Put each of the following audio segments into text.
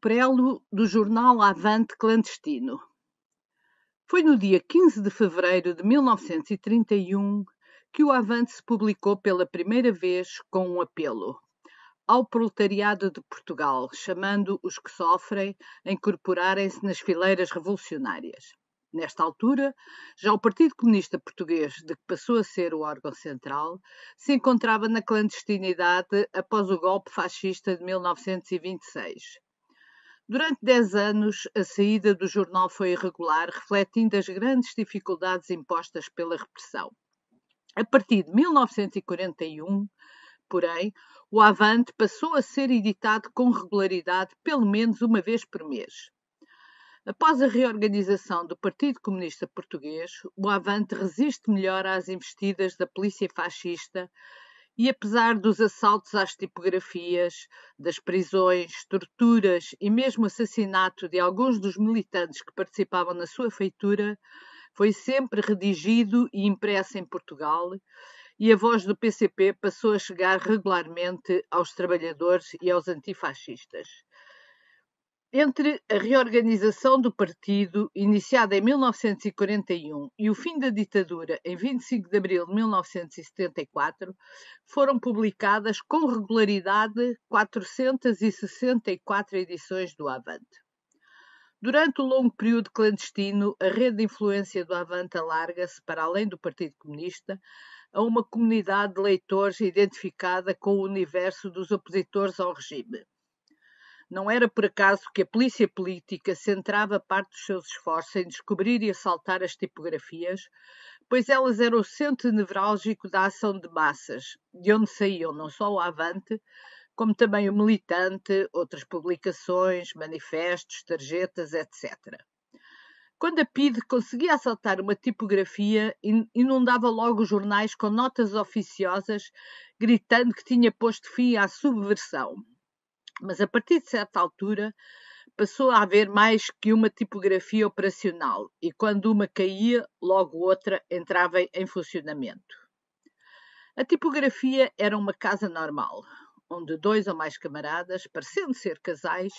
prelo do jornal Avante clandestino. Foi no dia 15 de fevereiro de 1931 que o Avante se publicou pela primeira vez com um apelo ao proletariado de Portugal, chamando os que sofrem a incorporarem-se nas fileiras revolucionárias. Nesta altura, já o Partido Comunista Português, de que passou a ser o órgão central, se encontrava na clandestinidade após o golpe fascista de 1926. Durante 10 anos, a saída do jornal foi irregular, refletindo as grandes dificuldades impostas pela repressão. A partir de 1941, porém, o Avante passou a ser editado com regularidade pelo menos uma vez por mês. Após a reorganização do Partido Comunista Português, o Avante resiste melhor às investidas da polícia fascista e, apesar dos assaltos às tipografias, das prisões, torturas e mesmo assassinato de alguns dos militantes que participavam na sua feitura, foi sempre redigido e impresso em Portugal, e a voz do PCP passou a chegar regularmente aos trabalhadores e aos antifascistas. Entre a reorganização do partido, iniciada em 1941, e o fim da ditadura, em 25 de abril de 1974, foram publicadas com regularidade 464 edições do Avante. Durante o longo período clandestino, a rede de influência do Avante alarga-se, para além do Partido Comunista, a uma comunidade de leitores identificada com o universo dos opositores ao regime. Não era por acaso que a polícia política centrava parte dos seus esforços em descobrir e assaltar as tipografias, pois elas eram o centro nevrálgico da ação de massas, de onde saíam não só o Avante, como também o Militante, outras publicações, manifestos, tarjetas, etc. Quando a PIDE conseguia assaltar uma tipografia, inundava logo os jornais com notas oficiosas, gritando que tinha posto fim à subversão. Mas a partir de certa altura passou a haver mais que uma tipografia operacional e quando uma caía, logo outra entrava em funcionamento. A tipografia era uma casa normal, onde dois ou mais camaradas, parecendo ser casais,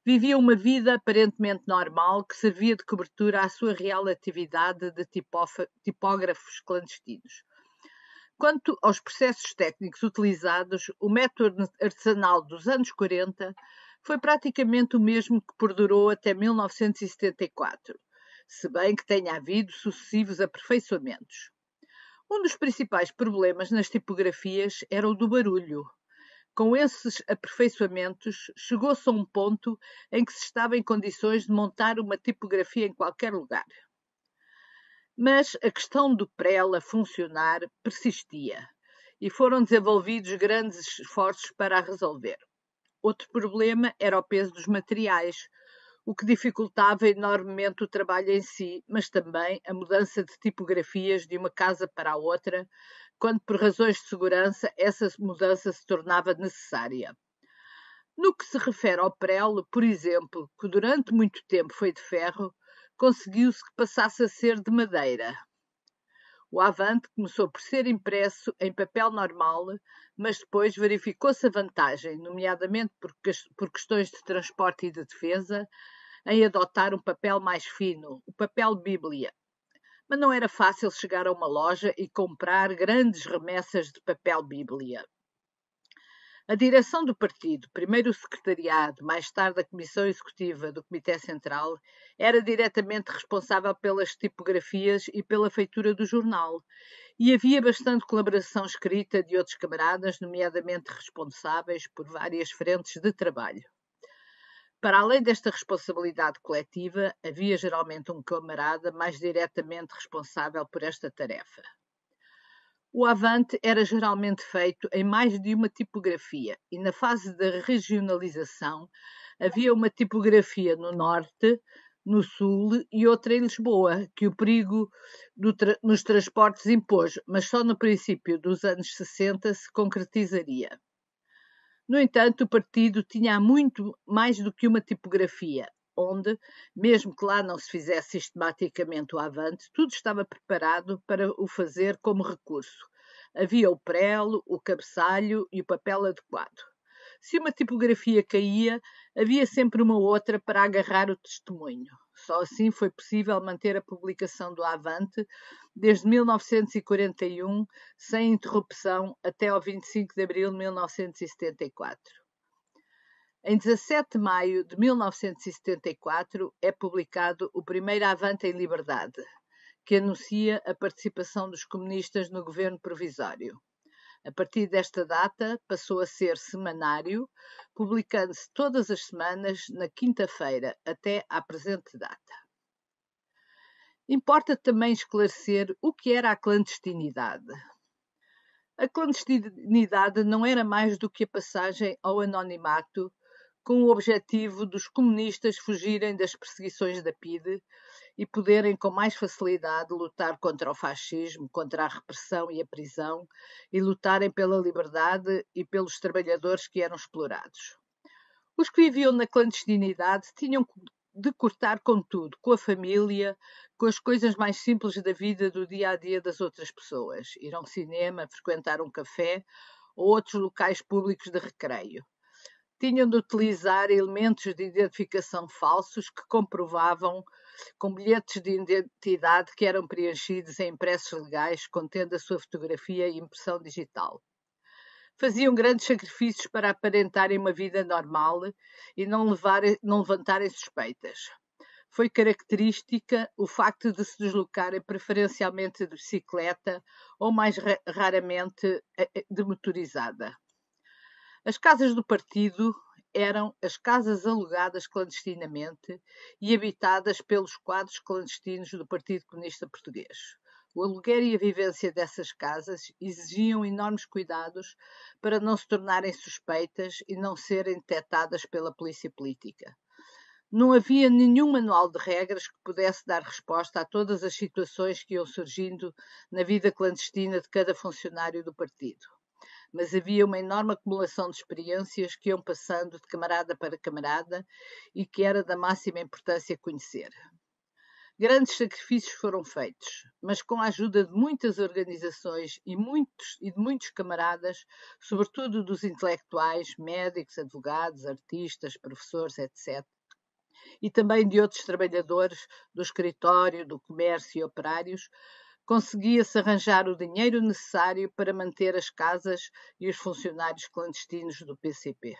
viviam uma vida aparentemente normal que servia de cobertura à sua real atividade de tipógrafos clandestinos. Quanto aos processos técnicos utilizados, o método artesanal dos anos 40 foi praticamente o mesmo que perdurou até 1974, se bem que tenha havido sucessivos aperfeiçoamentos. Um dos principais problemas nas tipografias era o do barulho. Com esses aperfeiçoamentos, chegou-se a um ponto em que se estava em condições de montar uma tipografia em qualquer lugar. Mas a questão do prelo a funcionar persistia e foram desenvolvidos grandes esforços para a resolver. Outro problema era o peso dos materiais, o que dificultava enormemente o trabalho em si, mas também a mudança de tipografias de uma casa para a outra, quando por razões de segurança essa mudança se tornava necessária. No que se refere ao prelo, por exemplo, que durante muito tempo foi de ferro, conseguiu-se que passasse a ser de madeira. O Avante começou por ser impresso em papel normal, mas depois verificou-se a vantagem, nomeadamente por questões de transporte e de defesa, em adotar um papel mais fino, o papel Bíblia. Mas não era fácil chegar a uma loja e comprar grandes remessas de papel Bíblia. A direção do partido, primeiro o secretariado, mais tarde a comissão executiva do Comitê Central, era diretamente responsável pelas tipografias e pela feitura do jornal. E havia bastante colaboração escrita de outros camaradas, nomeadamente responsáveis por várias frentes de trabalho. Para além desta responsabilidade coletiva, havia geralmente um camarada mais diretamente responsável por esta tarefa. O Avante era geralmente feito em mais de uma tipografia e na fase da regionalização havia uma tipografia no norte, no sul e outra em Lisboa, que o perigo nos transportes impôs, mas só no princípio dos anos 60 se concretizaria. No entanto, o partido tinha muito mais do que uma tipografia, onde, mesmo que lá não se fizesse sistematicamente o Avante, tudo estava preparado para o fazer como recurso. Havia o prelo, o cabeçalho e o papel adequado. Se uma tipografia caía, havia sempre uma outra para agarrar o testemunho. Só assim foi possível manter a publicação do Avante desde 1941, sem interrupção, até ao 25 de abril de 1974. Em 17 de maio de 1974 é publicado o primeiro Avante em Liberdade, que anuncia a participação dos comunistas no governo provisório. A partir desta data, passou a ser semanário, publicando-se todas as semanas na quinta-feira, até à presente data. Importa também esclarecer o que era a clandestinidade. A clandestinidade não era mais do que a passagem ao anonimato, com o objetivo dos comunistas fugirem das perseguições da PIDE e poderem com mais facilidade lutar contra o fascismo, contra a repressão e a prisão, e lutarem pela liberdade e pelos trabalhadores que eram explorados. Os que viviam na clandestinidade tinham de cortar com tudo, com a família, com as coisas mais simples da vida do dia a dia das outras pessoas. Ir ao cinema, frequentar um café ou outros locais públicos de recreio. Tinham de utilizar elementos de identificação falsos que comprovavam com bilhetes de identidade que eram preenchidos em impressos legais contendo a sua fotografia e impressão digital. Faziam grandes sacrifícios para aparentarem uma vida normal e não levantarem suspeitas. Foi característica o facto de se deslocarem preferencialmente de bicicleta ou mais raramente de motorizada. As casas do partido eram as casas alugadas clandestinamente e habitadas pelos quadros clandestinos do Partido Comunista Português. O aluguer e a vivência dessas casas exigiam enormes cuidados para não se tornarem suspeitas e não serem detectadas pela polícia política. Não havia nenhum manual de regras que pudesse dar resposta a todas as situações que iam surgindo na vida clandestina de cada funcionário do partido. Mas havia uma enorme acumulação de experiências que iam passando de camarada para camarada e que era da máxima importância conhecer. Grandes sacrifícios foram feitos, mas com a ajuda de muitas organizações e de muitos camaradas, sobretudo dos intelectuais, médicos, advogados, artistas, professores, etc., e também de outros trabalhadores do escritório, do comércio e operários, conseguia-se arranjar o dinheiro necessário para manter as casas e os funcionários clandestinos do PCP.